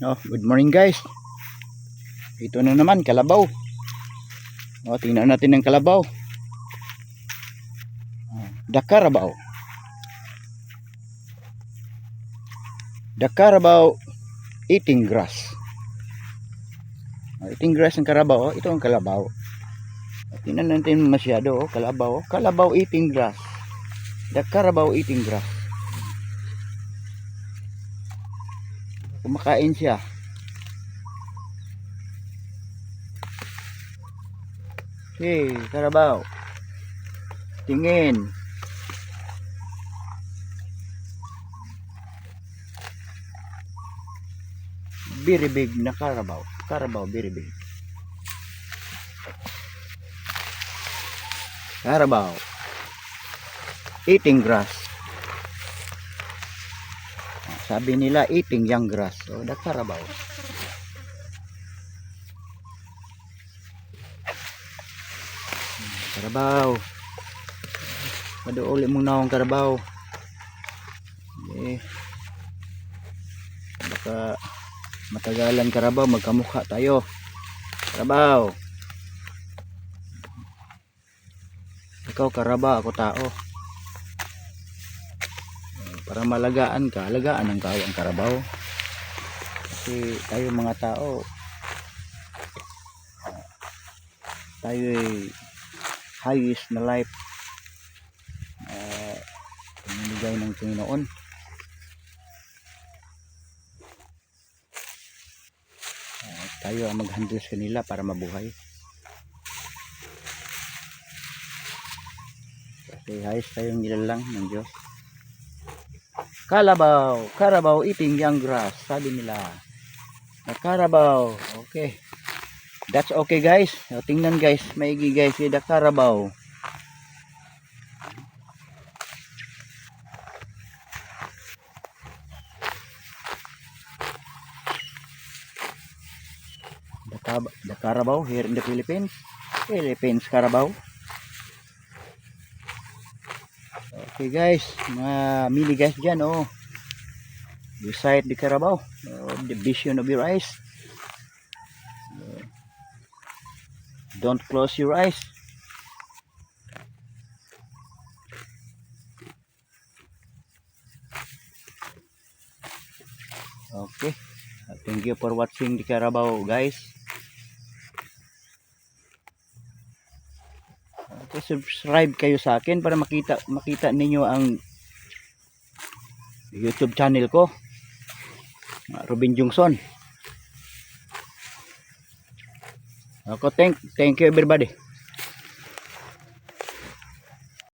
Oh, good morning guys. Ito na naman kalabaw. Oh, tingnan natin ng kalabaw. The Carabao. The Carabao eating grass. Eating grass ng Carabao. Oh, ito ang kalabaw. Tingnan natin masyado. Oh, kalabaw. Kalabaw eating grass. The Carabao eating grass. Kumakain siya. Hey, Carabao. Tingin. Very big na Carabao. Carabao very big. Carabao eating grass. Sabi nila eating young grass. So the Carabao. Carabao. Maduuli mong naong Carabao. Baka matagalan Carabao, magkamukha tayo. Carabao. Ikaw Carabao, ako tao. Para malagaan ka, alagaan ng tao ang Carabao. Kasi tayo mga tao, tayo ay highest na life pinamigay ng Panginoon. Tayo ang mag-handle sa kanila para mabuhay. Kasi highest tayong nilalang ng Diyos. Carabao, Carabao eating young grass, sabi nila. The Carabao, okay. That's okay guys. O, tingnan guys, maigi guys, the Carabao. The Carabao here in the Philippines. Philippines Carabao. Okay guys, mga mini guys dyan, oh. Beside the Carabao, the vision of your eyes. Don't close your eyes. Okay, thank you for watching the Carabao guys. Okay, subscribe kayo sa akin para makita ninyo ang YouTube channel ko, Robin Jungson. Okay, thank you everybody.